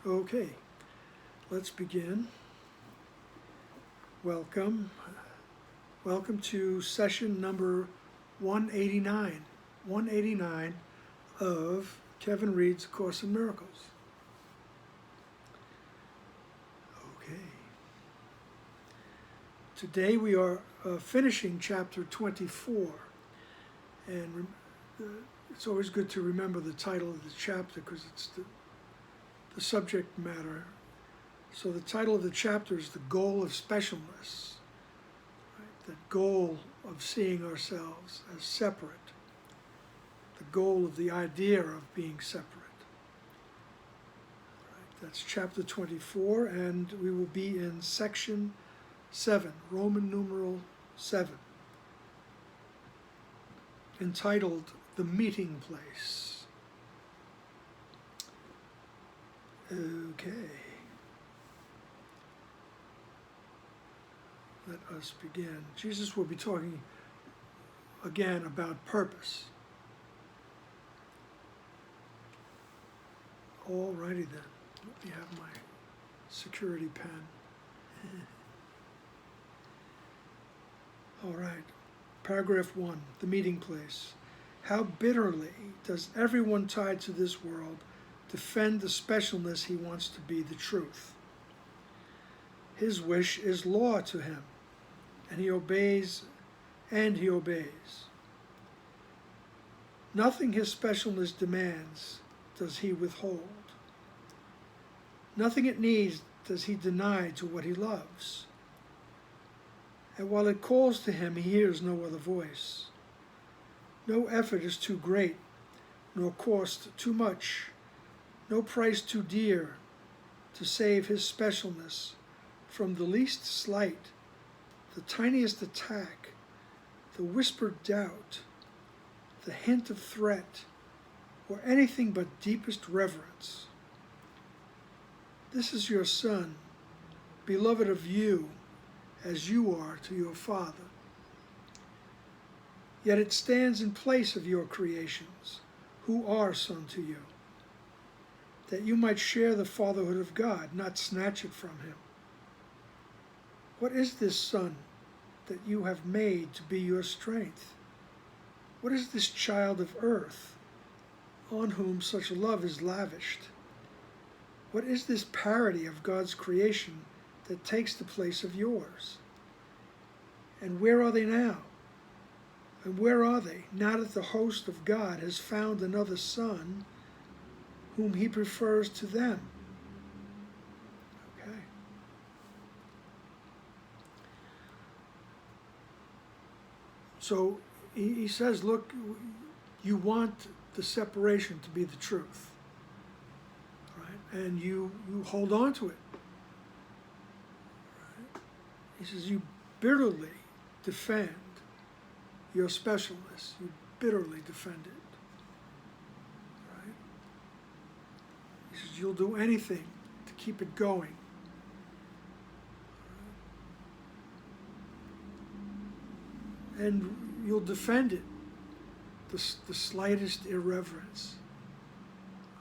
Okay, let's begin. Welcome. Welcome to session number 189. 189 of Kevin Reads A Course in Miracles. Okay. Today we are finishing chapter 24. And it's always good to remember the title of the chapter because it's the subject matter. So the title of the chapter is The Goal of Specialness, right? The goal of seeing ourselves as separate, the goal of the idea of being separate. Right? That's chapter 24, and we will be in section 7, Roman numeral 7, entitled The Meeting Place. Okay. Let us begin. Jesus will be talking again about purpose. All righty then. Let me have my security pen. All right. Paragraph 1, the meeting place. How bitterly does everyone tied to this world defend the specialness he wants to be the truth. His wish is law to him, and he obeys. Nothing his specialness demands does he withhold. Nothing it needs does he deny to what he loves. And while it calls to him, he hears no other voice. No effort is too great, nor cost too much, no price too dear to save his specialness from the least slight, the tiniest attack, the whispered doubt, the hint of threat, or anything but deepest reverence. This is your Son, beloved of you as you are to your Father. Yet it stands in place of your creations, who are Son to you, that you might share the fatherhood of God, not snatch it from him. What is this Son that you have made to be your strength? What is this child of earth on whom such love is lavished? What is this parody of God's creation that takes the place of yours? And where are they now? And where are they, now that the host of God has found another Son whom he prefers to them? Okay. So he says, look, you want the separation to be the truth, right? And you hold on to it. Right? He says, you bitterly defend your specialness. You bitterly defend it. He says, you'll do anything to keep it going. And you'll defend it, the slightest irreverence.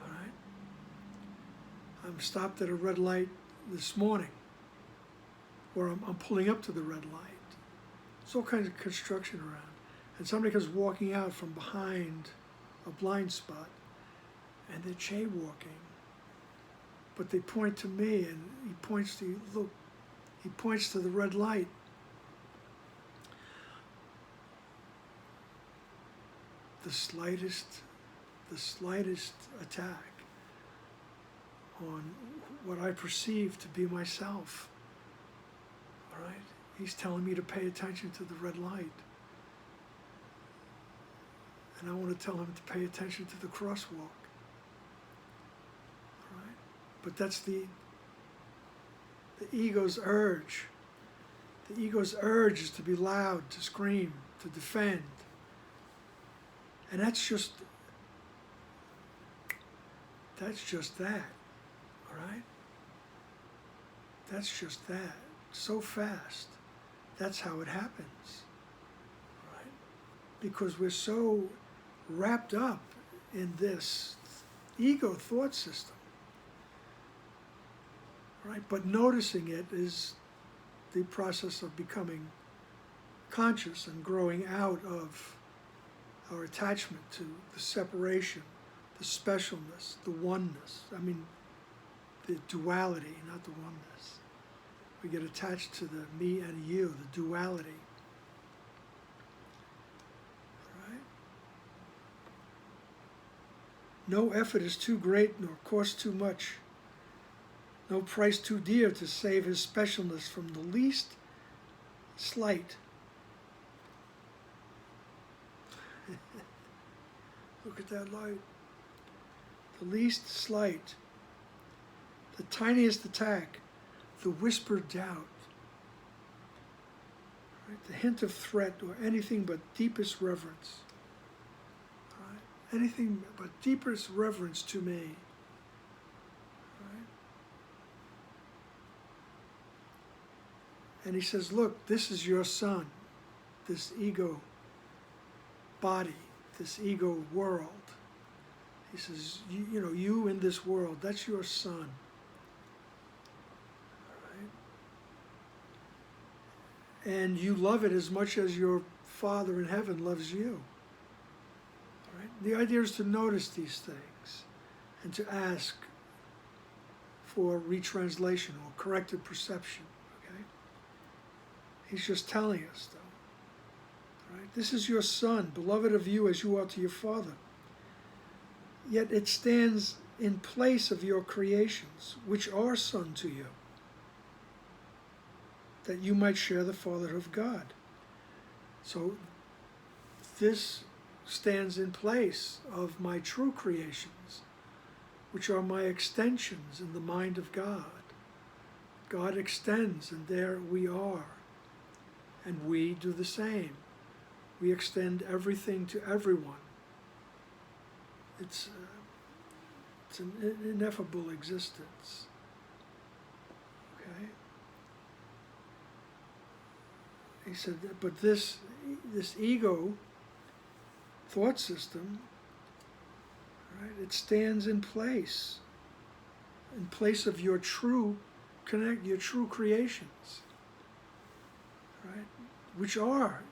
All right? I'm stopped at a red light this morning, or I'm pulling up to the red light. There's all kinds of construction around. And somebody comes walking out from behind a blind spot, and they're jaywalking. But they point to me, and he points to, look, he points to the red light. The slightest attack on what I perceive to be myself. All right? He's telling me to pay attention to the red light. And I want to tell him to pay attention to the crosswalk. But that's the ego's urge. The ego's urge is to be loud, to scream, to defend. And that's just that, all right? That's just that, so fast. That's how it happens, right? Because we're so wrapped up in this ego thought system. right? But noticing it is the process of becoming conscious and growing out of our attachment to the separation, the specialness, the oneness. I mean, the duality, not the oneness. We get attached to the me and you, the duality. Right? No effort is too great nor costs too much. No price too dear to save his specialness from the least slight. Look at that light. The least slight, the tiniest attack, the whispered doubt, right? The hint of threat or anything but deepest reverence. Right? Anything but deepest reverence to me. Right? And he says, look, this is your son, this ego body, this ego world. He says, you know, you in this world, that's your son. Right? And you love it as much as your Father in heaven loves you. Right? The idea is to notice these things and to ask for retranslation or corrected perception. Okay? He's just telling us, though. Right? This is your son, beloved of you as you are to your Father. Yet it stands in place of your creations, which are son to you, that you might share the fatherhood of God. So this stands in place of my true creations, which are my extensions in the mind of God. God extends, and there we are. And we do the same. We extend everything to everyone. It's an ineffable existence. Okay? He said, but this ego thought system, right, it stands in place of your true creations, right, which are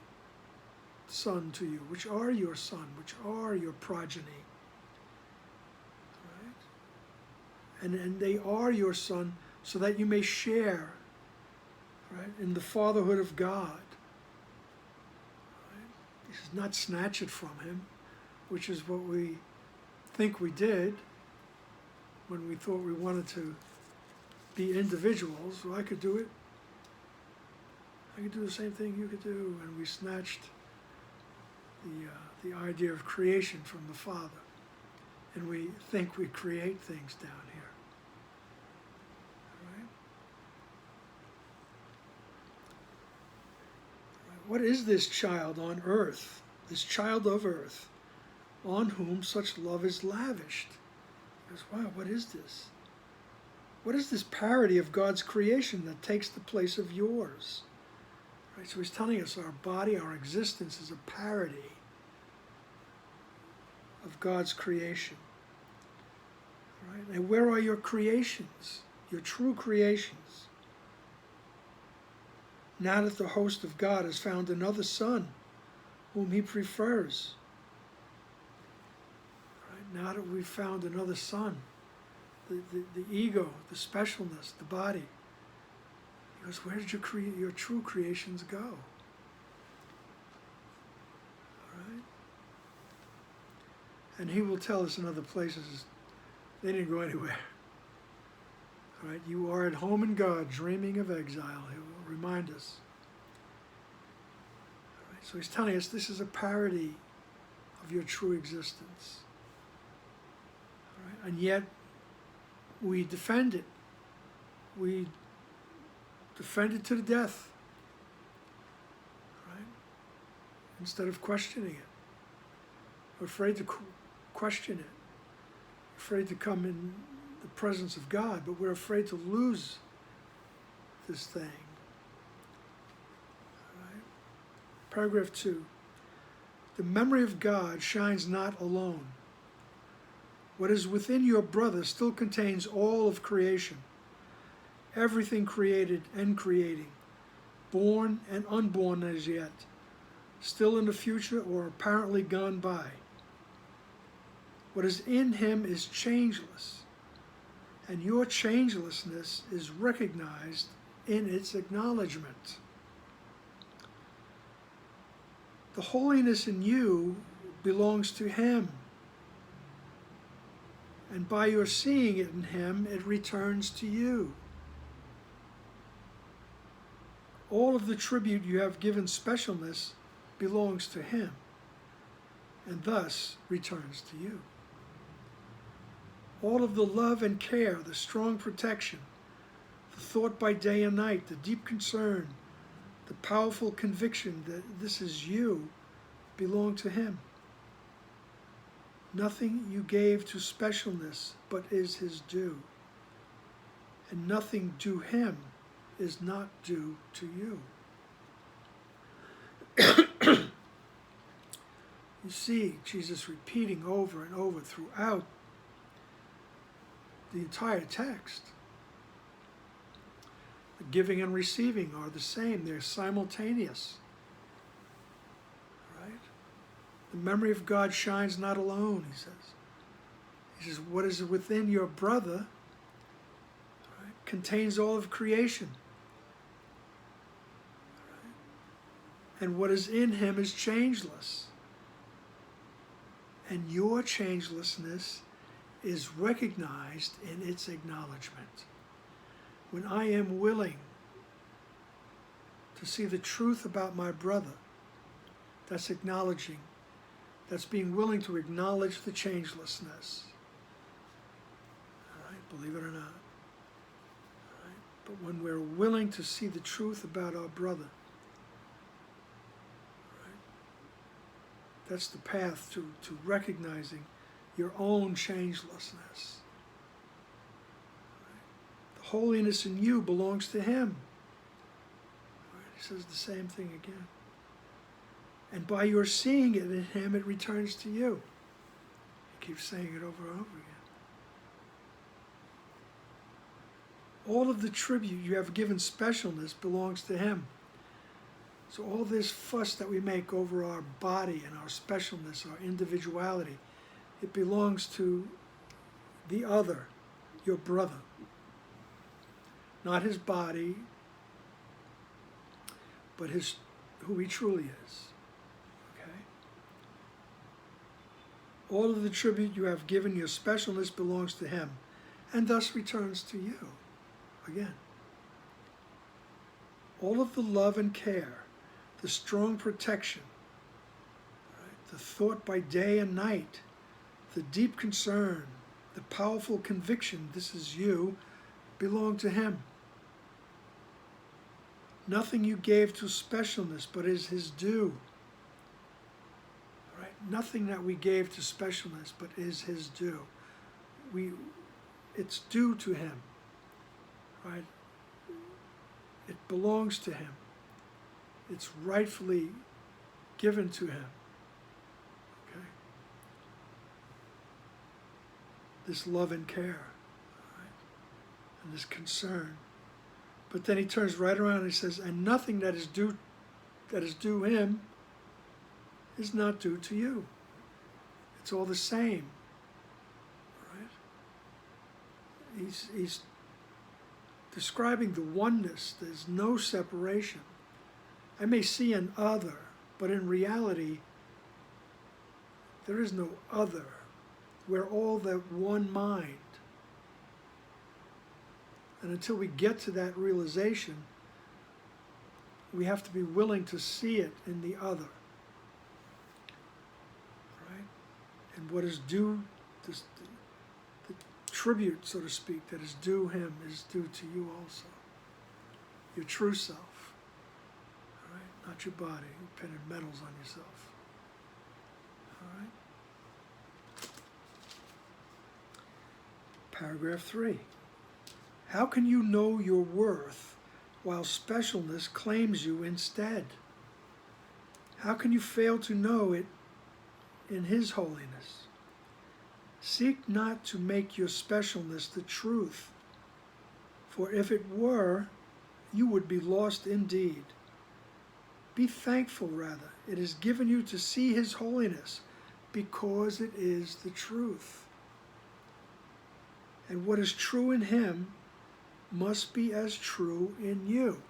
son to you, which are your son, which are your progeny. And they are your son so that you may share, right, in the fatherhood of God. Right? He says, not snatch it from him, which is what we think we did when we thought we wanted to be individuals. Well, I could do it. I could do the same thing you could do. And we snatched the idea of creation from the Father. And we think we create things down here. What is this child on earth, this child of earth, on whom such love is lavished? He goes, wow, what is this? What is this parody of God's creation that takes the place of yours? Right, so he's telling us our body, our existence is a parody of God's creation. Right? And where are your creations, your true creations? Now that the host of God has found another son whom he prefers. Right? Now that we've found another son, the ego, the specialness, the body. He goes, where did your true creations go? All right? And he will tell us in other places, they didn't go anywhere. All right? You are at home in God, dreaming of exile. He will remind us. All right? So he's telling us this is a parody of your true existence. All right? And yet, we defend it. We defend it to the death. Right? Instead of questioning it. We're afraid to question it. We're afraid to come in the presence of God, but we're afraid to lose this thing. Right? Paragraph 2. The memory of God shines not alone. What is within your brother still contains all of creation. everything created and creating, born and unborn as yet, still in the future or apparently gone by. What is in him is changeless, and your changelessness is recognized in its acknowledgement. The holiness in you belongs to him, and by your seeing it in him, it returns to you. All of the tribute you have given specialness belongs to him, and thus returns to you. All of the love and care, the strong protection, the thought by day and night, the deep concern, the powerful conviction that this is you, belong to him. Nothing you gave to specialness but is his due, and nothing due him is not due to you. You see Jesus repeating over and over throughout the entire text. The giving and receiving are the same. They're simultaneous. Right? The memory of God shines not alone, he says. He says, what is within your brother, right, contains all of creation. Right? And what is in him is changeless. And your changelessness is recognized in its acknowledgement. When I am willing to see the truth about my brother, that's acknowledging, that's being willing to acknowledge the changelessness. All right, believe it or not. All right? But when we're willing to see the truth about our brother, right, that's the path to recognizing your own changelessness. Right? The holiness in you belongs to him. Right? He says the same thing again. And by your seeing it in him, it returns to you. He keeps saying it over and over again. All of the tribute you have given specialness belongs to him. So all this fuss that we make over our body and our specialness, our individuality, it belongs to the other, your brother. Not his body, but who he truly is. Okay? All of the tribute you have given your specialness belongs to him, and thus returns to you. Again. All of the love and care, the strong protection, right, the thought by day and night, the deep concern, the powerful conviction, this is you, belong to him. Nothing you gave to specialness but is his due. Right? Nothing that we gave to specialness but is his due. It's due to him. Right? It belongs to him. It's rightfully given to him. Okay? This love and care, right? And this concern. But then he turns right around and he says, and nothing that is due him is not due to you. It's all the same. Right? He's describing the oneness. There's no separation. I may see an other, but in reality, there is no other. We're all that one mind. And until we get to that realization, we have to be willing to see it in the other. Right? And what is due, the tribute, so to speak, that is due him is due to you also. Your true self. All right? Not your body, you painted medals on yourself. All right? Paragraph 3. How can you know your worth while specialness claims you instead? How can you fail to know it in his holiness? Seek not to make your specialness the truth, For if it were, you would be lost indeed. Be thankful, rather. It is given you to see his holiness, because it is the truth. And what is true in him must be as true in you.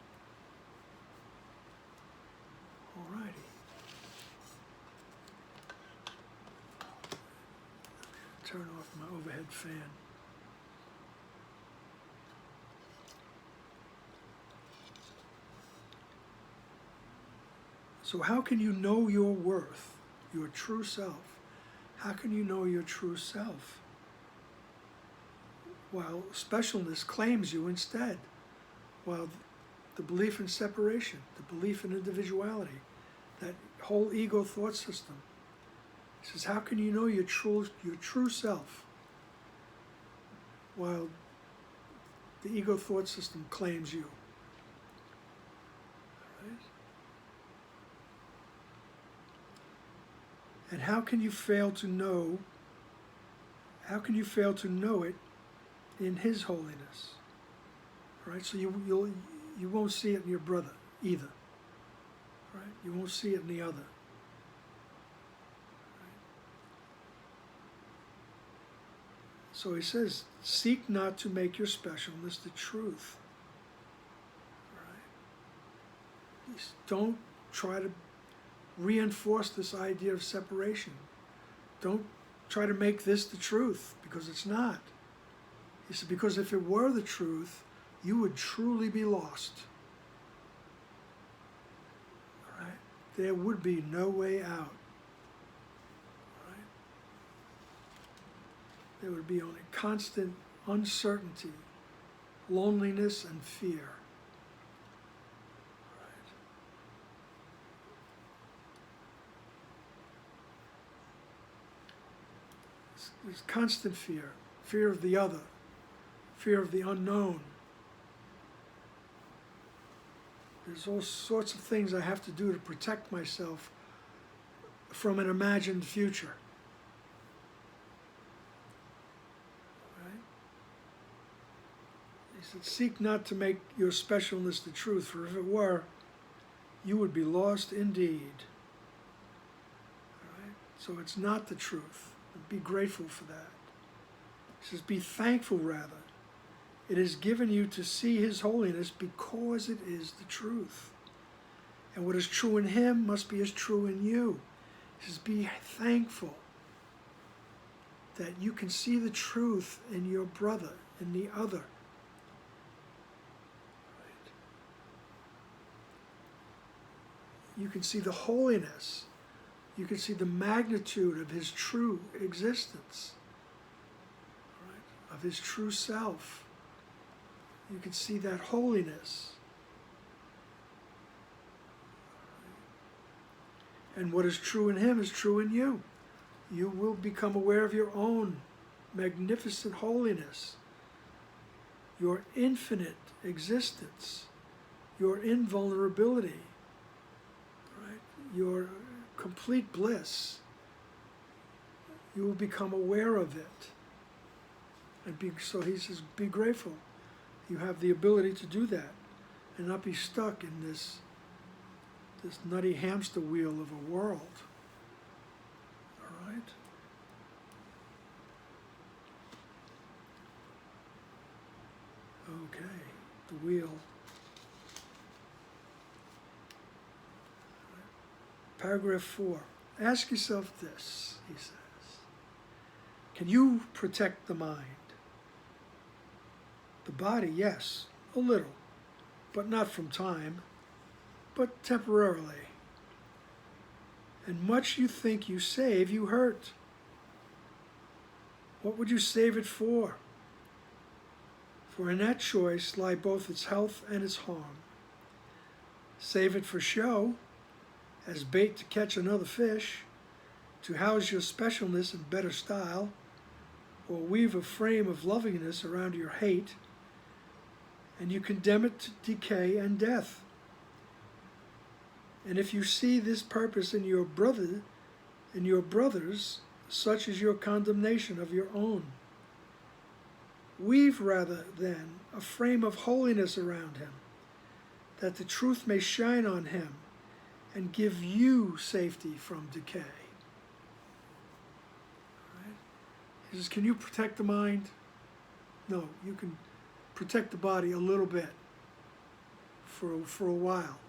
All righty. Turn off my overhead fan. So how can you know your worth, your true self? How can you know your true self? While specialness claims you instead. While the belief in separation, the belief in individuality, that whole ego thought system. He says, how can you know your true self? While the ego thought system claims you. Right? And how can you fail to know? How can you fail to know it in his holiness? Right? So you won't see it in your brother either. Right? You won't see it in the other. Right? So he says, seek not to make your specialness the truth. Right? Don't try to reinforce this idea of separation. Don't try to make this the truth, because it's not. He said, because if it were the truth, you would truly be lost. All right? There would be no way out. All right? There would be only constant uncertainty, loneliness, and fear. There's constant fear, fear of the other, fear of the unknown. There's all sorts of things I have to do to protect myself from an imagined future. Right? He said, seek not to make your specialness the truth, for if it were, you would be lost indeed. All right? So it's not the truth. Be grateful for that. He says, be thankful rather. It is given you to see his holiness, because it is the truth. And what is true in him must be as true in you. He says, be thankful that you can see the truth in your brother, in the other. Right? You can see the holiness. You can see the magnitude of his true existence, right? Of his true self. You can see that holiness. And what is true in him is true in you. You will become aware of your own magnificent holiness, your infinite existence, your invulnerability, right? Your complete bliss. You will become aware of it. And so he says, be grateful. You have the ability to do that and not be stuck in this nutty hamster wheel of a world. All right? Okay, the wheel. Paragraph 4. Ask yourself this, he says. Can you protect the mind? The body, yes, a little, but not from time, but temporarily. And much you think you save, you hurt. What would you save it for? For in that choice lie both its health and its harm. Save it for show, as bait to catch another fish, to house your specialness in better style, or weave a frame of lovingness around your hate, and you condemn it to decay and death. And if you see this purpose in your brothers, such is your condemnation of your own. Weave rather then a frame of holiness around him, that the truth may shine on him and give you safety from decay. Right? He says, can you protect the mind? No, you can protect the body a little bit for a while.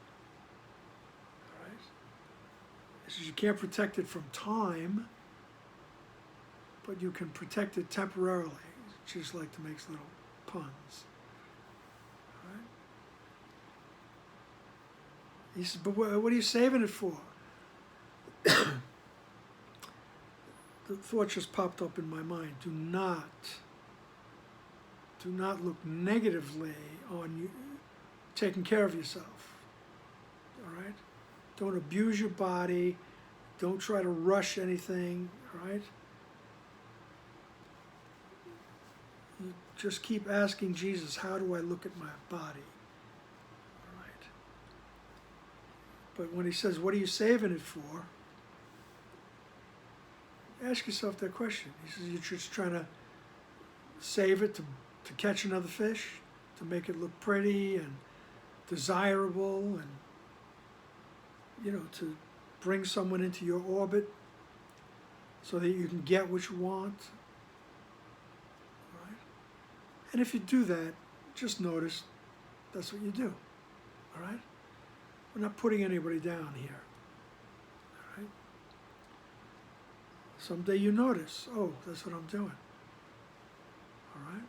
Right? He says, you can't protect it from time, but you can protect it temporarily. Just like to make little puns. Right? He says, but what are you saving it for? The thought just popped up in my mind. Do not look negatively on you taking care of yourself. All right? Don't abuse your body. Don't try to rush anything. All right? You just keep asking Jesus, how do I look at my body? All right. But when he says, what are you saving it for? Ask yourself that question. He says, you're just trying to save it to catch another fish, to make it look pretty and desirable, and, you know, to bring someone into your orbit so that you can get what you want. And if you do that, just notice that's what you do, all right? We're not putting anybody down here, all right? Someday you notice, oh, that's what I'm doing, all right?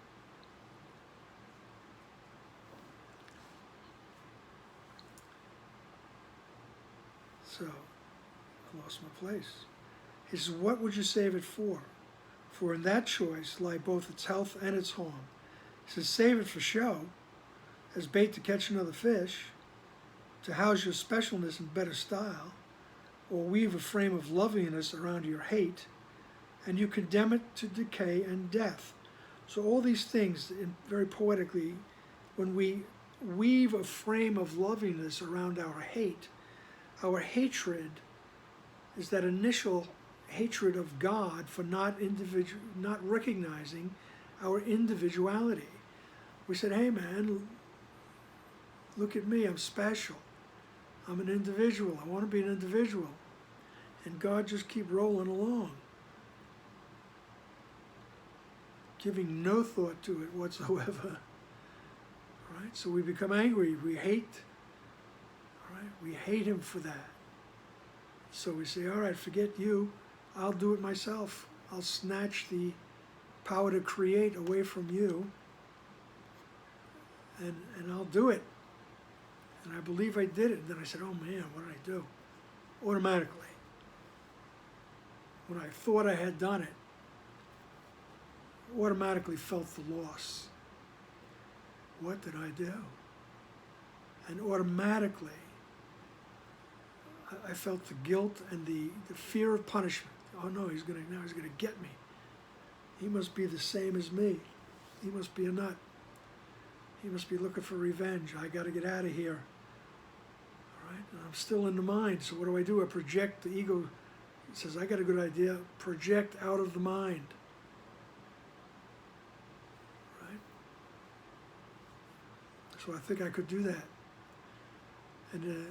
So, I lost my place. He says, what would you save it for? For in that choice lie both its health and its harm. He says, save it for show, as bait to catch another fish, to house your specialness in better style, or weave a frame of loveliness around your hate, and you condemn it to decay and death. So all these things, very poetically, when we weave a frame of loveliness around our hatred is that initial hatred of God for not recognizing our individuality. We said, hey man, look at me, I'm special. I'm an individual, I want to be an individual. And God just keep rolling along, giving no thought to it whatsoever. Right? So we become angry, we hate, right? We hate him for that. So we say, all right, forget you, I'll do it myself. I'll snatch the power to create away from you, and I'll do it. And I believe I did it. And then I said, oh man, what did I do? Automatically. When I thought I had done it, automatically felt the loss. What did I do? And automatically, I felt the guilt and the fear of punishment. Oh no, he's gonna get me. He must be the same as me. He must be a nut. He must be looking for revenge. I got to get out of here. All right? And I'm still in the mind. So what do? I project. The ego says, I got a good idea. Project out of the mind. Right? So I think I could do that. And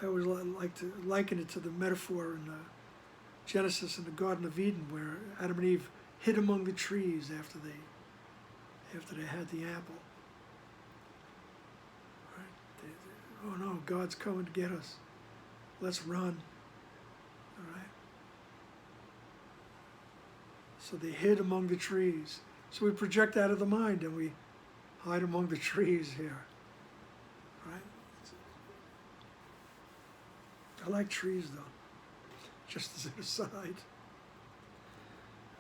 I always like to liken it to the metaphor in Genesis in the Garden of Eden, where Adam and Eve hid among the trees after they had the apple. Right? Oh no, God's coming to get us. Let's run. All right? So they hid among the trees. So we project out of the mind and we hide among the trees here. Right? I like trees though, just as an aside.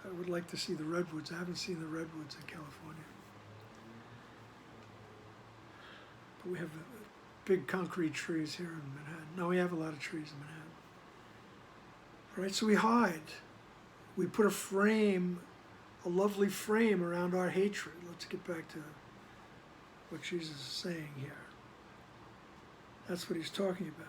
I would like to see the redwoods. I haven't seen the redwoods in California. But we have big concrete trees here in Manhattan. No, we have a lot of trees in Manhattan. All right, so we hide. We put a frame, a lovely frame around our hatred. Let's get back to what Jesus is saying here. That's what he's talking about.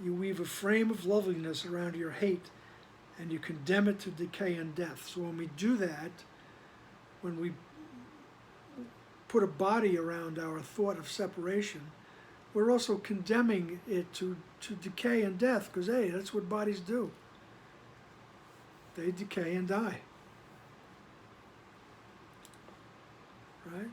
You weave a frame of loveliness around your hate, and you condemn it to decay and death. So when we do that, when we put a body around our thought of separation, we're also condemning it to decay and death, because, hey, that's what bodies do. They decay and die. Right?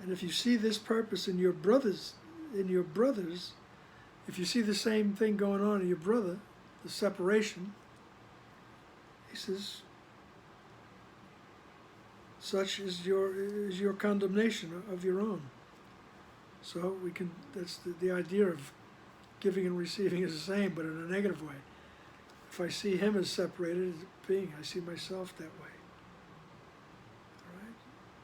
And if you see this purpose in your brothers, if you see the same thing going on in your brother, the separation, he says, such is your condemnation of your own. So we can, that's the idea of giving and receiving is the same, but in a negative way. If I see him as separated being, I see myself that way. All right?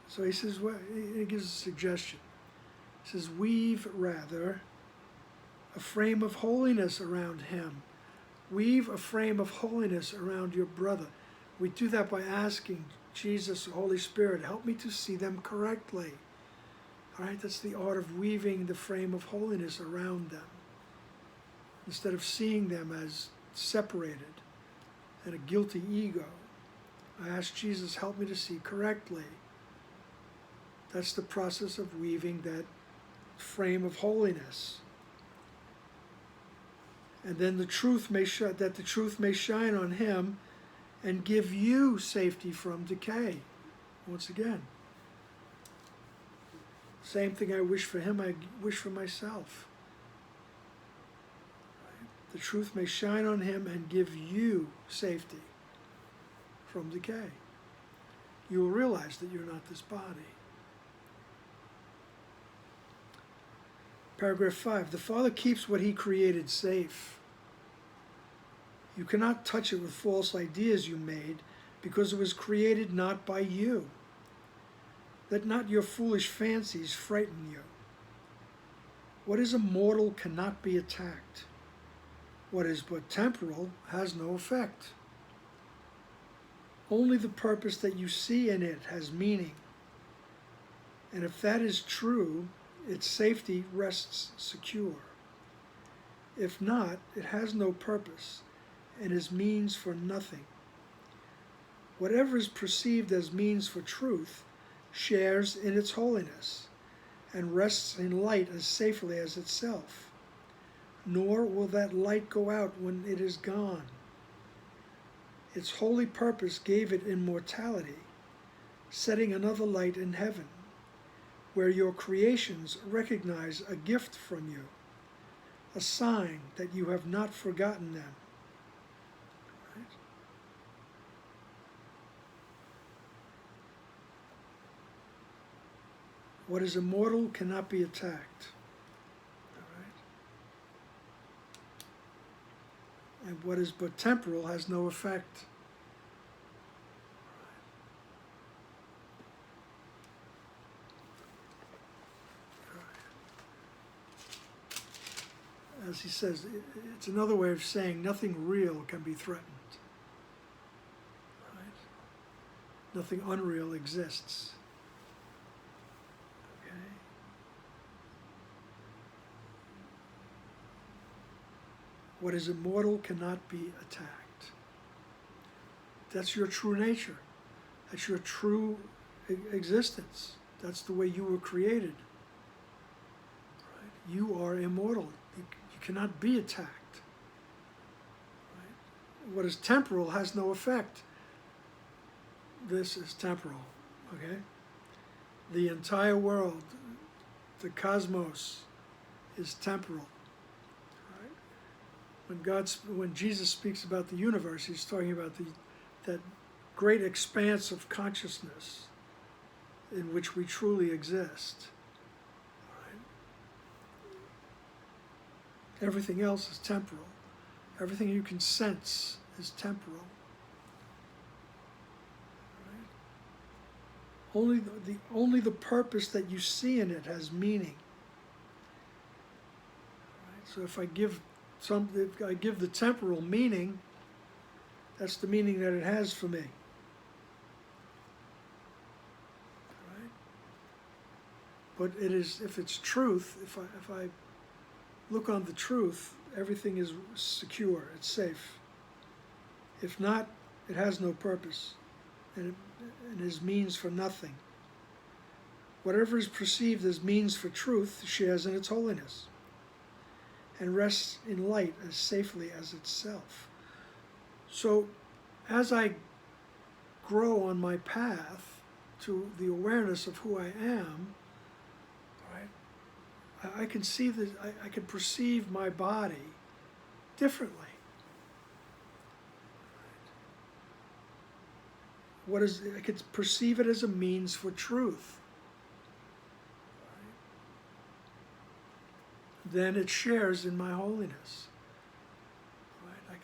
So he says, well, he gives a suggestion. He says, weave rather a frame of holiness around him. Weave a frame of holiness around your brother. We do that by asking Jesus, the Holy Spirit, help me to see them correctly. All right, that's the art of weaving the frame of holiness around them. Instead of seeing them as separated and a guilty ego, I ask Jesus, help me to see correctly. That's the process of weaving that frame of holiness. And then the truth may shine on him and give you safety from decay. Once again, same thing I wish for him, I wish for myself. Right? The truth may shine on him and give you safety from decay. You will realize that you're not this body. Paragraph 5, the Father keeps what he created safe. You cannot touch it with false ideas you made, because it was created not by you. Let not your foolish fancies frighten you. What is immortal cannot be attacked. What is but temporal has no effect. Only the purpose that you see in it has meaning. And if that is true, its safety rests secure. If not, it has no purpose and is means for nothing. Whatever is perceived as means for truth shares in its holiness and rests in light as safely as itself. Nor will that light go out when it is gone. Its holy purpose gave it immortality, setting another light in heaven, where your creations recognize a gift from you, a sign that you have not forgotten them. Right? What is immortal cannot be attacked. All right? And what is but temporal has no effect. As he says, it's another way of saying nothing real can be threatened. Right? Nothing unreal exists. Okay? What is immortal cannot be attacked. That's your true nature. That's your true existence. That's the way you were created. Right? You are immortal. You cannot be attacked. Right? What is temporal has no effect. This is temporal. Okay? The entire world, the cosmos, is temporal. Right? When Jesus speaks about the universe, he's talking about that great expanse of consciousness in which we truly exist. Everything else is temporal. Everything you can sense is temporal. Right? Only the purpose that you see in it has meaning. Right? So if I give the temporal meaning, that's the meaning that it has for me. Right? But it is, if it's truth, if I look on the truth, everything is secure, it's safe. If not, it has no purpose, and it is means for nothing. Whatever is perceived as means for truth shares in its holiness, and rests in light as safely as itself. So, as I grow on my path to the awareness of who I am, right, I can see this, I can perceive my body differently. I could perceive it as a means for truth. Then it shares in my holiness. Right?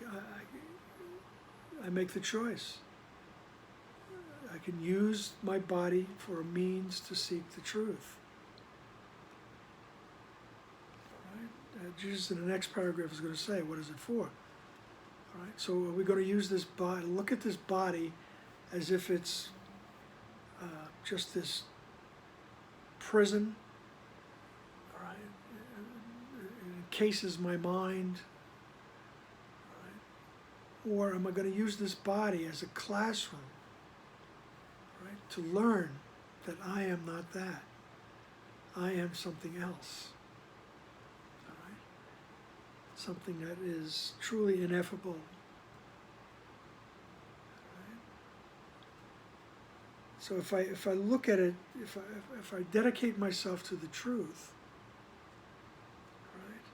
I make the choice. I can use my body for a means to seek the truth. Right? Jesus in the next paragraph is going to say, what is it for? All right? So are we going to use this body, look at this body as if it's just this prison, all right? It encases my mind, right? Or am I going to use this body as a classroom, right, to learn that I am not that, I am something else, all right? Something that is truly ineffable. So if I look at it, if I dedicate myself to the truth, right,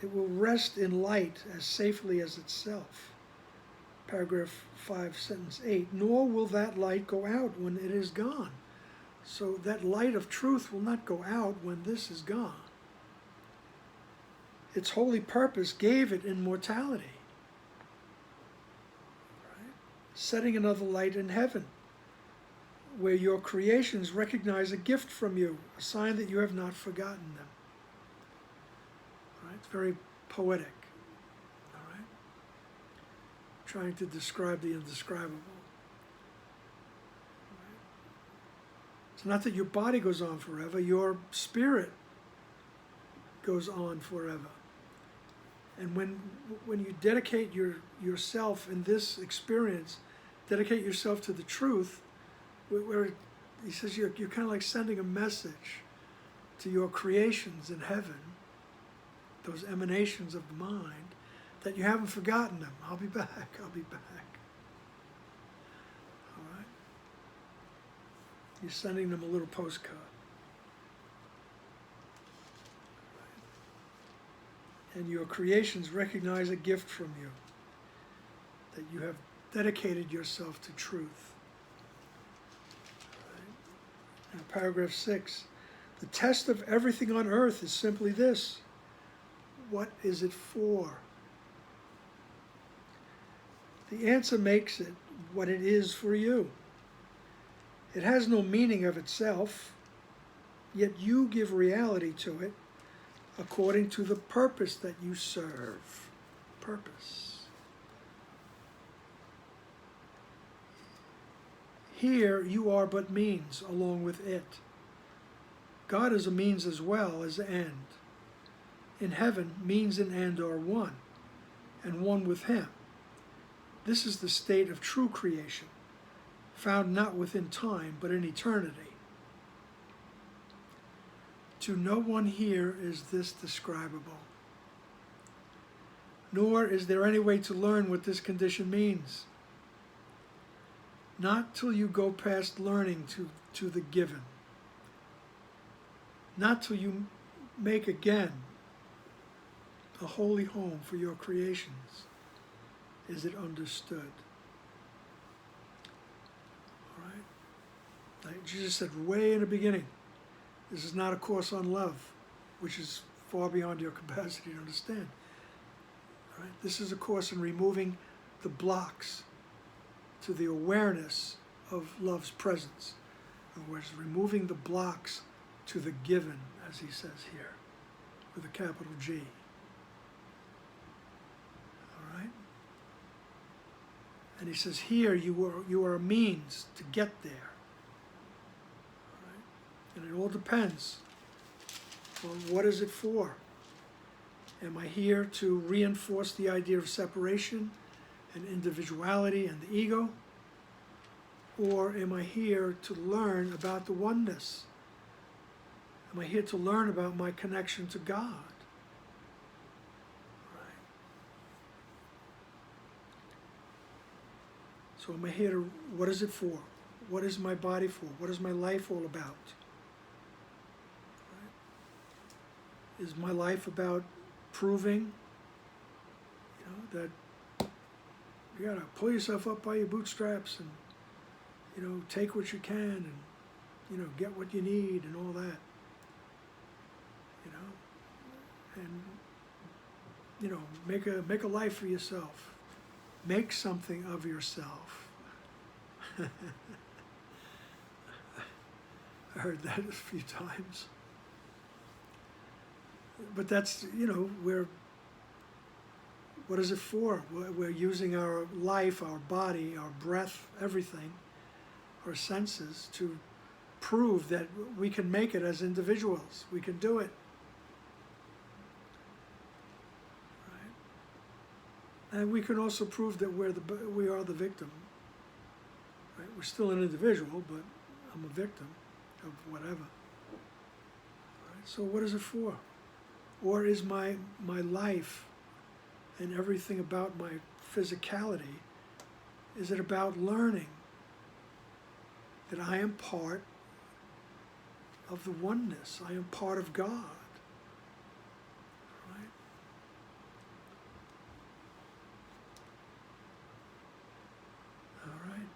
it will rest in light as safely as itself. Paragraph 5, sentence 8. Nor will that light go out when it is gone. So that light of truth will not go out when this is gone. Its holy purpose gave it immortality, setting another light in heaven, where your creations recognize a gift from you, a sign that you have not forgotten them. All right? It's very poetic. All right? Trying to describe the indescribable. All right? It's not that your body goes on forever, your spirit goes on forever. And when you dedicate yourself in this experience, dedicate yourself to the truth, where he says you're kind of like sending a message to your creations in heaven, those emanations of the mind, that you haven't forgotten them. I'll be back, I'll be back. All right? You're sending them a little postcard. And your creations recognize a gift from you, that you have dedicated yourself to truth. Right. Now, paragraph 6, the test of everything on earth is simply this: what is it for? The answer makes it what it is for you. It has no meaning of itself, yet you give reality to it according to the purpose that you serve. Purpose. Here you are but means along with it. God is a means as well as an end. In heaven, means and end are one, and one with Him. This is the state of true creation, found not within time, but in eternity. To no one here is this describable, nor is there any way to learn what this condition means. Not till you go past learning to the given. Not till you make again a holy home for your creations is it understood. All right? Like Jesus said way in the beginning, this is not a course on love, which is far beyond your capacity to understand. All right? This is a course in removing the blocks to the awareness of love's presence. In other words, removing the blocks to the given, as he says here, with a capital G. All right? And he says here, you are a means to get there. And it all depends on what is it for. Am I here to reinforce the idea of separation and individuality and the ego? Or am I here to learn about the oneness? Am I here to learn about my connection to God? Right. So am I here to, what is it for? What is my body for? What is my life all about? Right. Is my life about proving, that you gotta pull yourself up by your bootstraps and, take what you can and, get what you need and all that. And, make a life for yourself. Make something of yourself. I heard that a few times. But that's, what is it for? We're using our life, our body, our breath, everything, our senses to prove that we can make it as individuals. We can do it. Right? And we can also prove that we are the victim. Right? We're still an individual, but I'm a victim of whatever. Right? So what is it for? Or is my life and everything about my physicality, is it about learning that I am part of the oneness? I am part of God. Right? All right.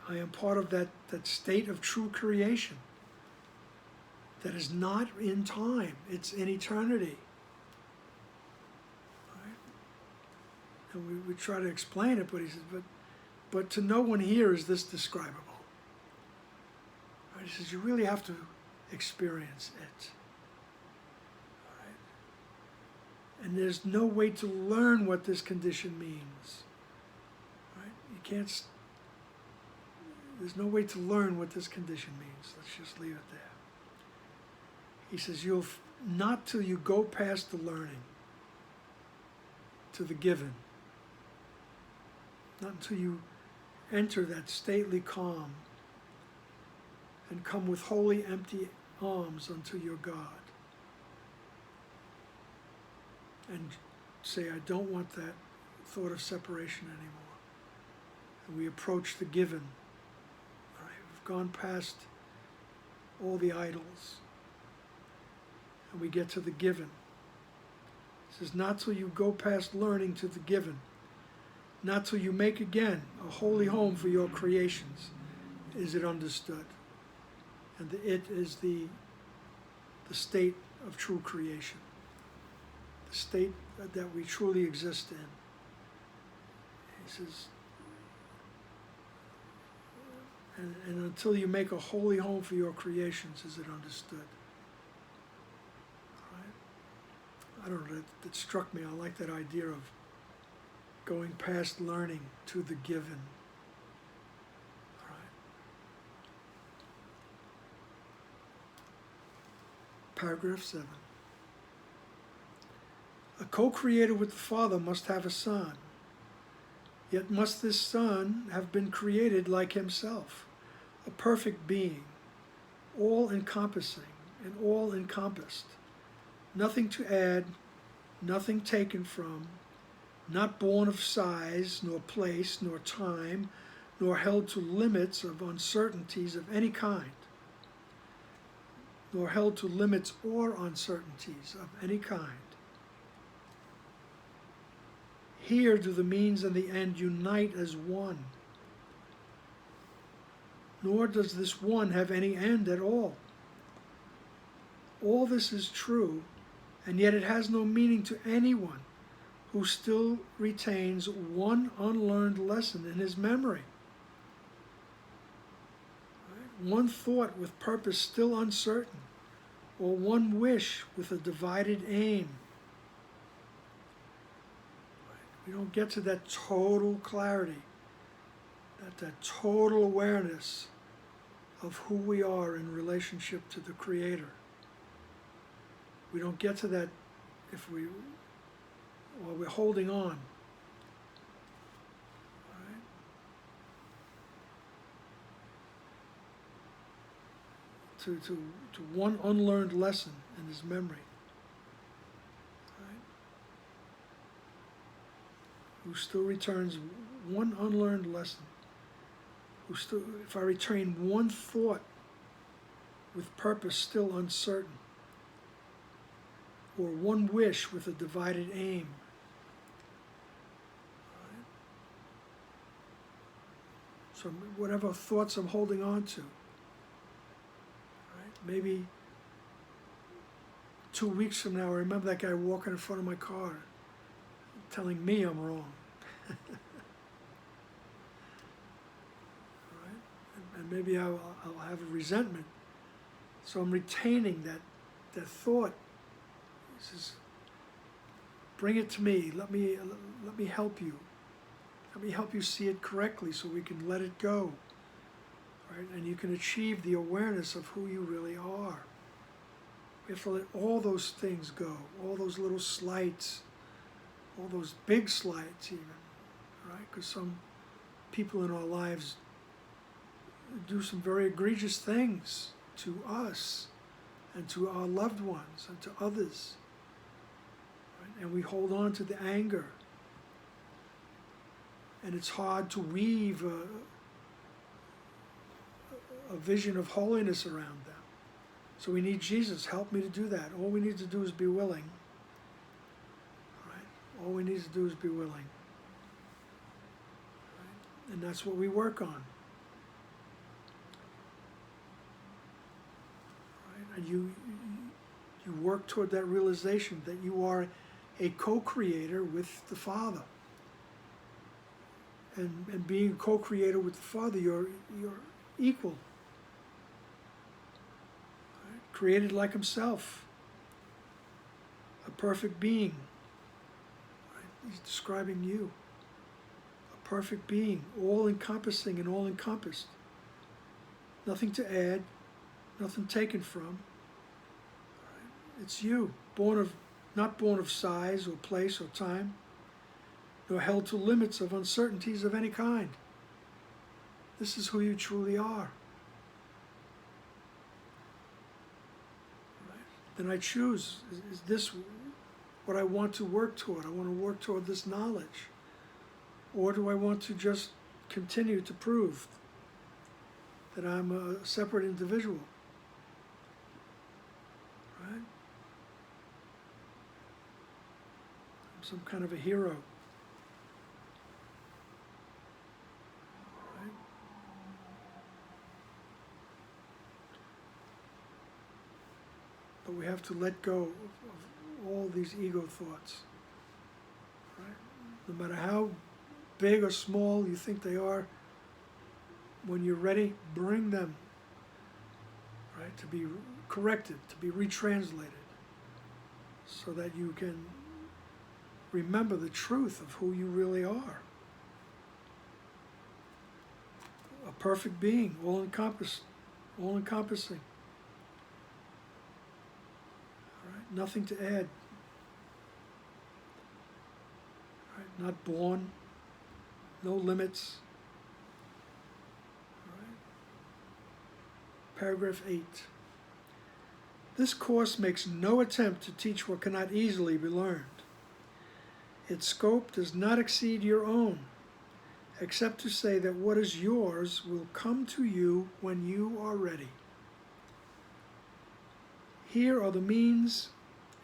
I am part of that state of true creation that is not in time, it's in eternity. Right? And we try to explain it, but he says, but to no one here is this describable. Right? He says, you really have to experience it. Right? And there's no way to learn what this condition means. Right? You can't, there's no way to learn what this condition means. Let's just leave it there. He says, not till you go past the learning to the given, not until you enter that stately calm and come with holy empty arms unto your God and say, I don't want that thought of separation anymore. And we approach the given. All right, we've gone past all the idols. And we get to the given. It says, not till you go past learning to the given, not till you make again a holy home for your creations, is it understood. And the it is the state of true creation, the state that we truly exist in. He says, and until you make a holy home for your creations, is it understood. I don't know, that struck me. I like that idea of going past learning to the given. All right. Paragraph 7. A co-creator with the Father must have a son, yet must this son have been created like himself, a perfect being, all-encompassing and all-encompassed. Nothing to add, nothing taken from, not born of size, nor place, nor time, nor held to limits of uncertainties of any kind, nor held to limits or uncertainties of any kind. Here do the means and the end unite as one, nor does this one have any end at all. All this is true, and yet it has no meaning to anyone who still retains one unlearned lesson in his memory. One thought with purpose still uncertain, or one wish with a divided aim. We don't get to that total clarity, that total awareness of who we are in relationship to the Creator. We don't get to that while we're holding on. Right? To one unlearned lesson in his memory. Right? Who still returns one unlearned lesson. If I retain one thought with purpose still uncertain, or one wish with a divided aim, right? So whatever thoughts I'm holding on to, right? Maybe 2 weeks from now, I remember that guy walking in front of my car, telling me I'm wrong. And maybe I'll have a resentment. So I'm retaining that thought. He says, bring it to me. Let me help you. Let me help you see it correctly so we can let it go. Right? And you can achieve the awareness of who you really are. We have to let all those things go, all those little slights, all those big slights even, right? Because some people in our lives do some very egregious things to us and to our loved ones and to others. Right? And we hold on to the anger. And it's hard to weave a vision of holiness around them. So we need Jesus. Help me to do that. All we need to do is be willing. Right? All we need to do is be willing. Right? And that's what we work on. And you work toward that realization that you are a co-creator with the Father. And being a co-creator with the Father, you're equal. Right? Created like himself. A perfect being. Right? He's describing you. A perfect being, all-encompassing and all-encompassed. Nothing to add. Nothing taken from. It's you, not born of size or place or time, nor held to limits of uncertainties of any kind. This is who you truly are. Right? Then I choose, is this what I want to work toward? I want to work toward this knowledge. Or do I want to just continue to prove that I'm a separate individual? Right? I'm some kind of a hero. Right? But we have to let go of all these ego thoughts. Right? No matter how big or small you think they are, when you're ready, bring them, right, to be corrected, to be retranslated, so that you can remember the truth of who you really are. A perfect being, all-encompassing. All right? Nothing to add. Right? Not born, no limits. Paragraph 8. This course makes no attempt to teach what cannot easily be learned. Its scope does not exceed your own, except to say that what is yours will come to you when you are ready. Here are the means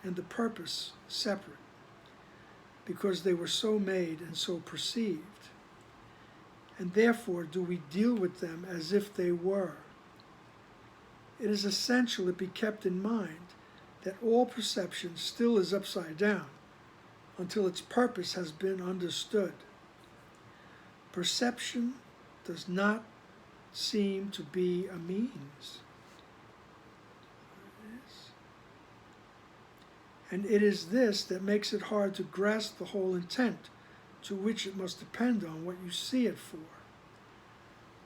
and the purpose separate, because they were so made and so perceived, and therefore do we deal with them as if they were. It is essential it be kept in mind that all perception still is upside down until its purpose has been understood. Perception does not seem to be a means. And it is this that makes it hard to grasp the whole intent to which it must depend on what you see it for.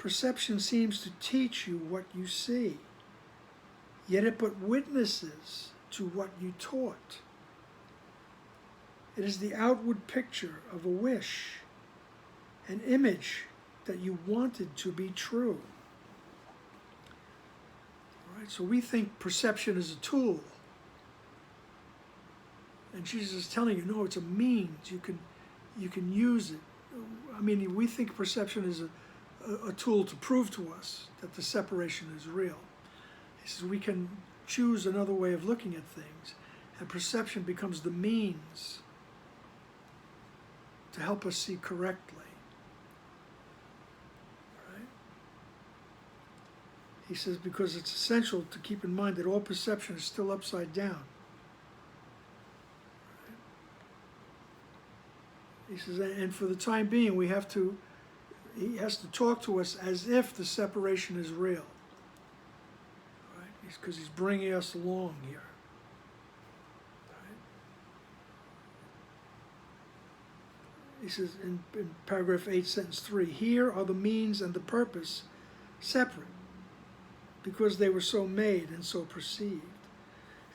Perception seems to teach you what you see, yet it but witnesses to what you taught. It is the outward picture of a wish, an image that you wanted to be true. All right, so we think perception is a tool. And Jesus is telling you, no, it's a means. You can use it. I mean, we think perception is a tool to prove to us that the separation is real. He says we can choose another way of looking at things, and perception becomes the means to help us see correctly. Right? He says because it's essential to keep in mind that all perception is still upside down. He says, and for the time being, he has to talk to us as if the separation is real. Right? Because he's bringing us along here. Right? He says in paragraph 8, sentence 3, here are the means and the purpose separate, because they were so made and so perceived.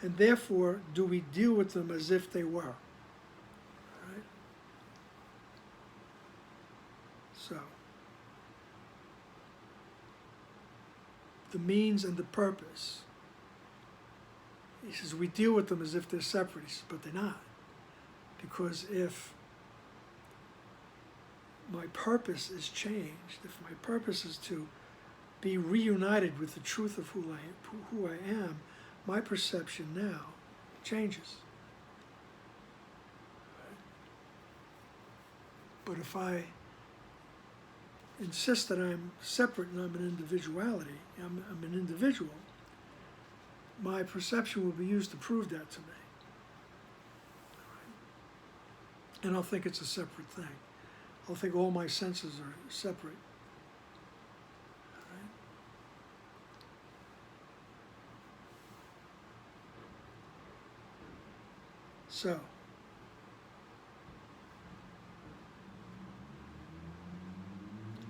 And therefore do we deal with them as if they were. So, the means and the purpose. He says we deal with them as if they're separate, he says, but they're not. Because if my purpose is changed, if my purpose is to be reunited with the truth of who I am, my perception now changes. But if I insist that I'm separate and I'm an individuality, I'm an individual, my perception will be used to prove that to me. And I'll think it's a separate thing. I'll think all my senses are separate. So,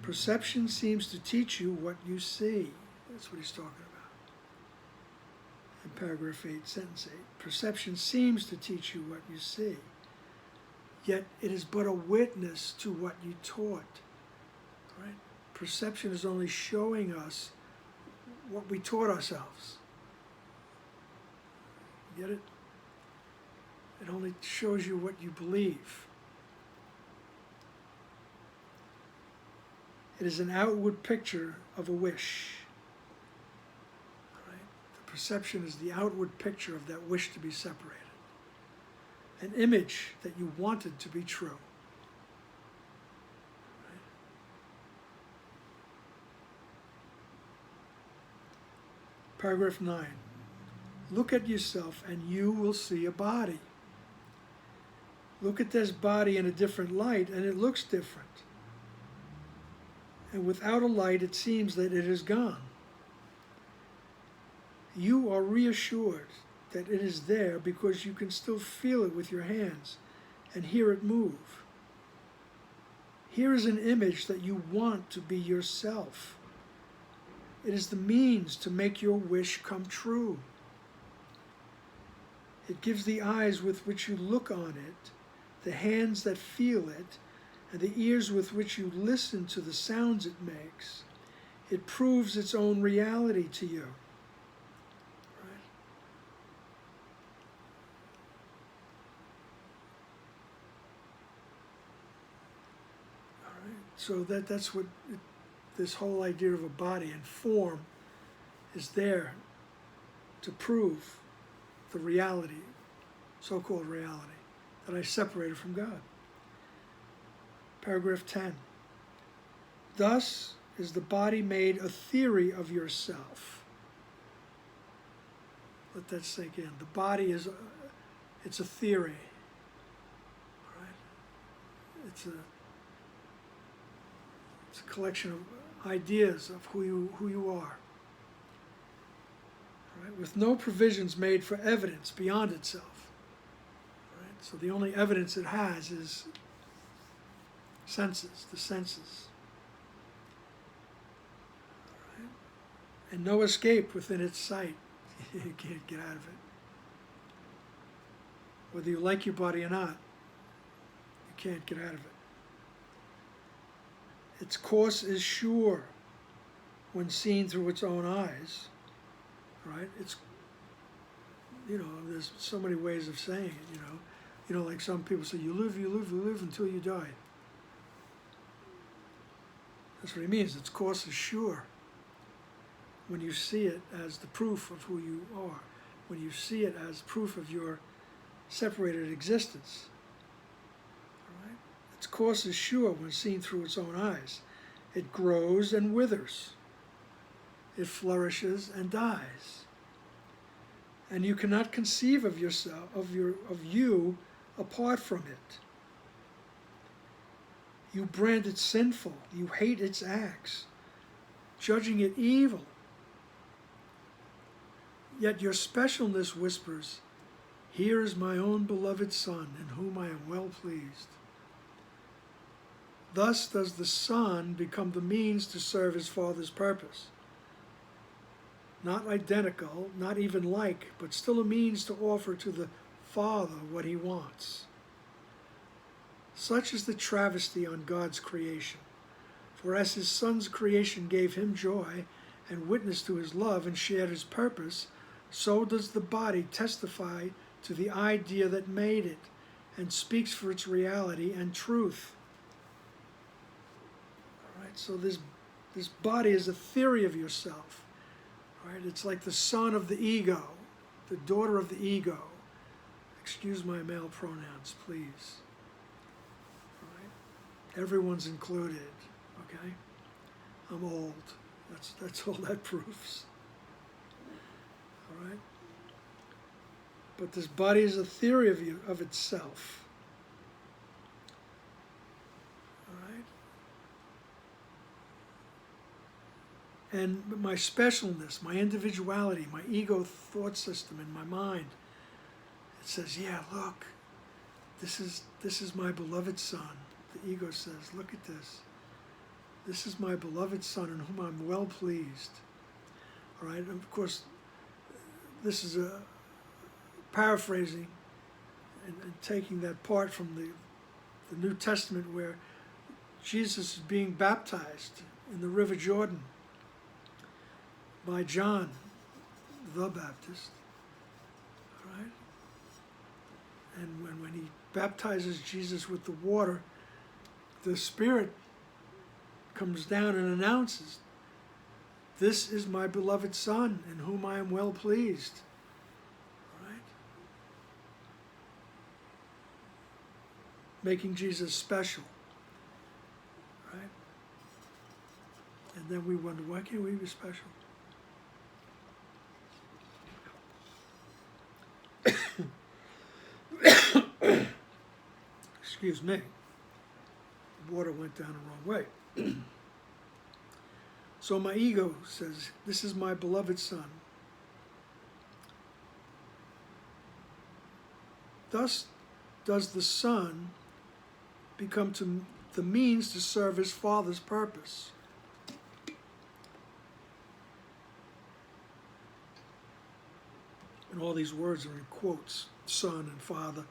perception seems to teach you what you see. That's what he's talking about. In paragraph 8, sentence 8. Perception seems to teach you what you see, yet it is but a witness to what you taught. Right? Perception is only showing us what we taught ourselves. Get it? It only shows you what you believe. It is an outward picture of a wish. Right? The perception is the outward picture of that wish to be separated. An image that you wanted to be true. Right? Paragraph 9. Look at yourself and you will see a body. Look at this body in a different light and it looks different. And without a light, it seems that it is gone. You are reassured that it is there because you can still feel it with your hands and hear it move. Here is an image that you want to be yourself. It is the means to make your wish come true. It gives the eyes with which you look on it, the hands that feel it, and the ears with which you listen to the sounds it makes. It proves its own reality to you. Right? All right. So that's what this whole idea of a body and form is there to prove the reality, so-called reality, that I separated from God. Paragraph 10. Thus is the body made a theory of yourself. Let that sink in. The body it's a theory. Right? It's a collection of ideas of who you are. Right? With no provisions made for evidence beyond itself. Right? So the only evidence it has is the senses. and no escape within its sight. You can't get out of it. Whether you like your body or not, you can't get out of it. Its course is sure when seen through its own eyes, right? It's, there's so many ways of saying it, like some people say, you live until you die. That's what he means. Its course is sure when you see it as the proof of who you are, when you see it as proof of your separated existence. All right? Its course is sure when seen through its own eyes. It grows and withers. It flourishes and dies. And you cannot conceive of yourself, of you apart from it. You brand it sinful. You hate its acts, judging it evil. Yet your specialness whispers, here is my own beloved Son, in whom I am well pleased. Thus does the Son become the means to serve his Father's purpose. Not identical, not even like, but still a means to offer to the Father what he wants. Such is the travesty on God's creation. For as his Son's creation gave him joy and witnessed to his love and shared his purpose, so does the body testify to the idea that made it and speaks for its reality and truth. All right, so this body is a theory of yourself. All right, it's like the son of the ego, the daughter of the ego. Excuse my male pronouns, please. All right, everyone's included. Okay, I'm old. That's all that proves. All right. But this body is a theory of itself. All right. And my specialness, my individuality, my ego thought system in my mind, it says, yeah, look, this is my beloved Son. The ego says, look at this. This is my beloved Son in whom I'm well pleased. All right. And of course, this is a paraphrasing and taking that part from the New Testament where Jesus is being baptized in the River Jordan by John the Baptist. All right? And when he baptizes Jesus with the water, the Spirit comes down and announces, this is my beloved Son in whom I am well pleased. Making Jesus special, right? And then we wonder, why can't we be special? Excuse me. The water went down the wrong way. So my ego says, this is my beloved Son. Thus does the Son become the means to serve his Father's purpose. And all these words are in quotes, Son and Father,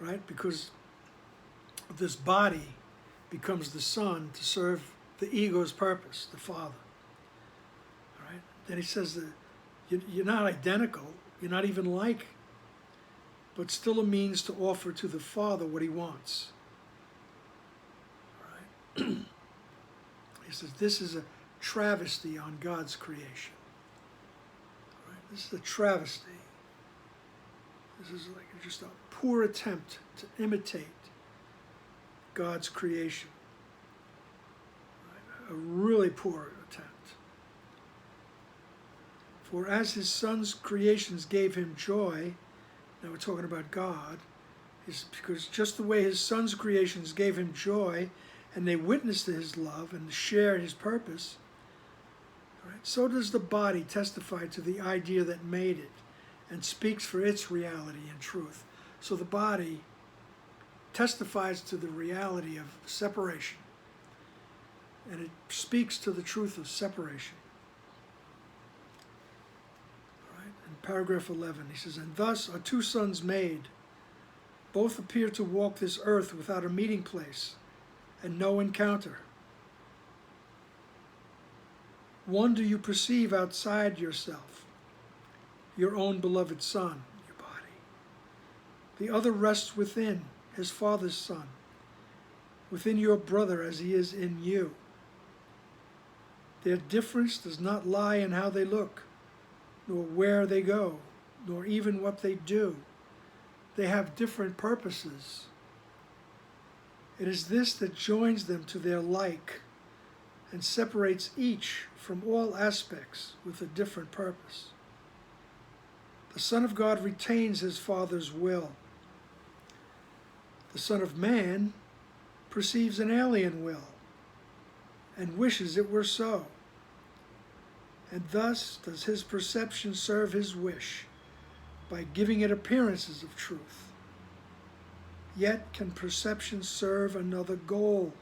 right? Because this body becomes the Son to serve the ego's purpose, the Father. All right? Then he says that you're not identical, you're not even like, but still a means to offer to the Father what he wants. He says this is a travesty on God's creation. Right? This is a travesty. This is like just a poor attempt to imitate God's creation. Right? A really poor attempt. For as his Son's creations gave him joy, now we're talking about God, is because just the way his Son's creations gave him joy, and they witness to his love and share his purpose, right? So does the body testify to the idea that made it and speaks for its reality and truth. So the body testifies to the reality of separation, and it speaks to the truth of separation. paragraph 11. He says, and thus are two sons made. Both appear to walk this earth without a meeting place and no encounter. One do you perceive outside yourself, your own beloved son, your body. The other rests within, his father's son, within your brother as he is in you. Their difference does not lie in how they look, nor where they go, nor even what they do. They have different purposes. It is this that joins them to their like and separates each from all aspects with a different purpose. The Son of God retains his Father's will. The Son of Man perceives an alien will and wishes it were so. And thus does his perception serve his wish by giving it appearances of truth. Yet can perception serve another goal.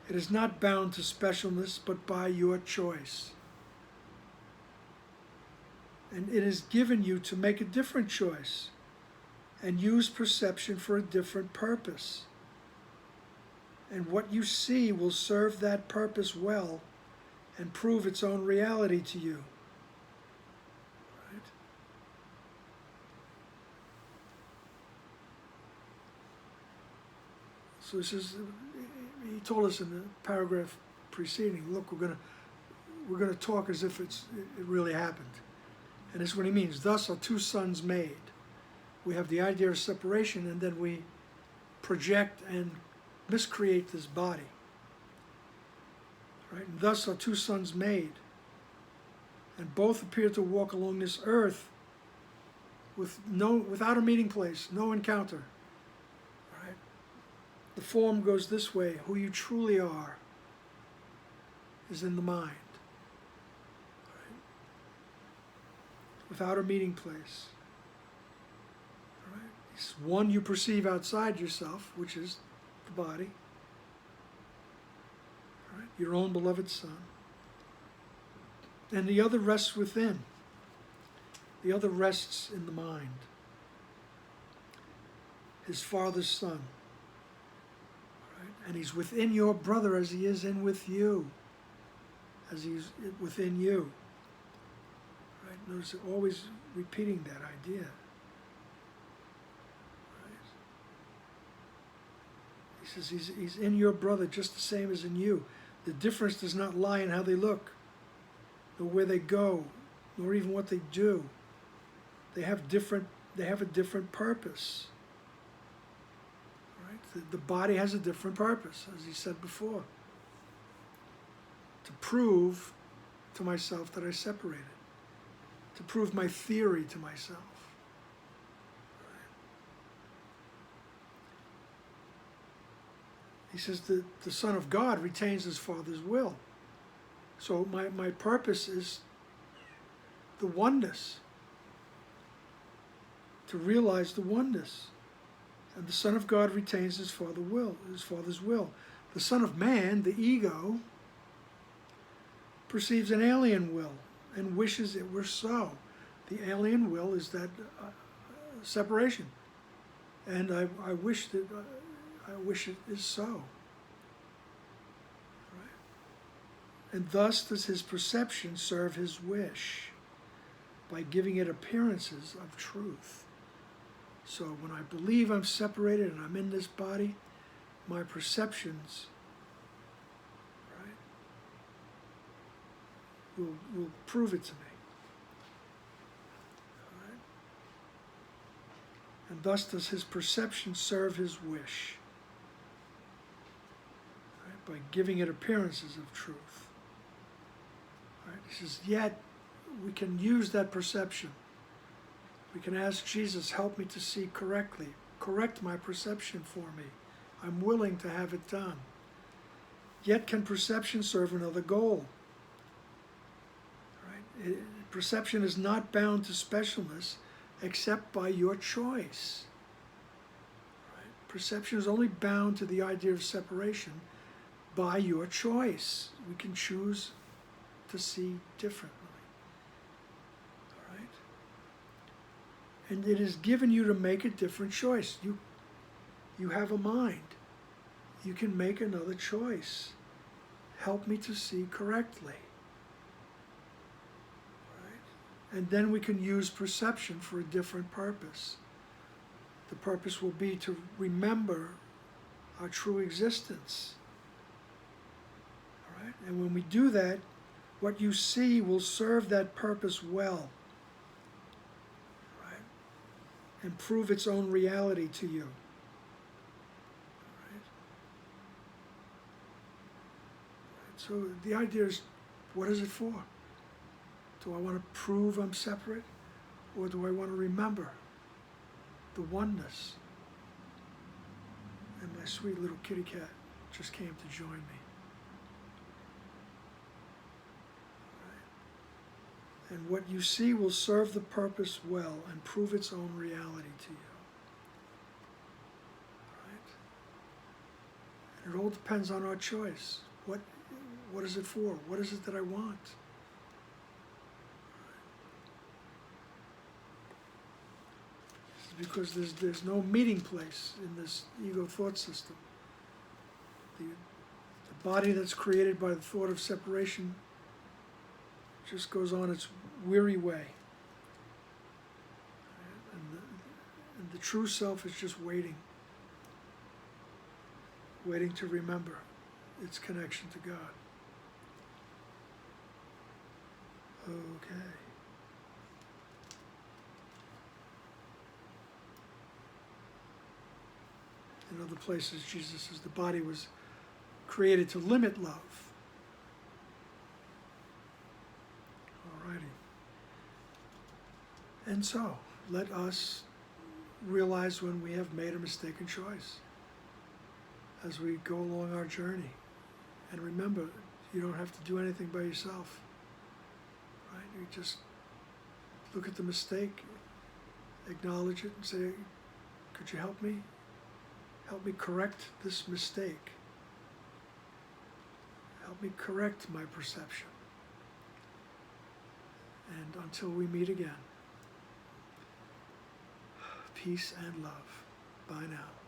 It is not bound to specialness, but by your choice. And it is given you to make a different choice and use perception for a different purpose. And what you see will serve that purpose well and prove its own reality to you. Right? So this is, he told us in the paragraph preceding, look, we're gonna talk as if it really happened. And this is what he means. Thus are two sons made. We have the idea of separation, and then we project and miscreate this body. Right? And thus are two sons made, and both appear to walk along this earth without a meeting place, no encounter. Right? The form goes this way. Who you truly are is in the mind. Right? Without a meeting place. Right? It's one you perceive outside yourself, which is the body. Right? Your own beloved son. And the other rests within. The other rests in the mind. His father's son. Right? And he's within your brother as he is in with you. As he's within you. Right? Notice always repeating that idea. Right? He says he's in your brother just the same as in you. The difference does not lie in how they look, nor where they go, nor even what they do. They have a different purpose. Right? The body has a different purpose, as he said before. To prove to myself that I separated. To prove my theory to myself. Right? He says that the Son of God retains his Father's will. So my purpose is the oneness. To realize the oneness. And the Son of God retains his Father's will. The Son of Man, the ego, perceives an alien will and wishes it were so. The alien will is that separation. And I wish it is so. And thus does his perception serve his wish by giving it appearances of truth. So when I believe I'm separated and I'm in this body, my perceptions, right, will prove it to me. All right? And thus does his perception serve his wish, right, by giving it appearances of truth. Right? He says, yet we can use that perception. We can ask Jesus, help me to see correctly. Correct my perception for me. I'm willing to have it done. Yet can perception serve another goal? Right? Perception is not bound to specialness except by your choice. Right? Perception is only bound to the idea of separation by your choice. We can choose to see differently. And it is given you to make a different choice. You have a mind. You can make another choice. Help me to see correctly. Right? And then we can use perception for a different purpose. The purpose will be to remember our true existence. All right? And when we do that, what you see will serve that purpose well. Right? And prove its own reality to you. So the idea is, what is it for? Do I want to prove I'm separate? Or do I want to remember the oneness? And my sweet little kitty cat just came to join me. Right. And what you see will serve the purpose well and prove its own reality to you. Right. And it all depends on our choice. What is it for? What is it that I want? This is because there's no meeting place in this ego thought system. The body that's created by the thought of separation just goes on its weary way. And the true self is just waiting to remember its connection to God. Okay. In other places, Jesus says the body was created to limit love. Alrighty. And so, let us realize when we have made a mistaken choice as we go along our journey. And remember, you don't have to do anything by yourself. Right? You just look at the mistake, acknowledge it, and say, could you help me? Help me correct this mistake. Help me correct my perception. And until we meet again, peace and love. Bye now.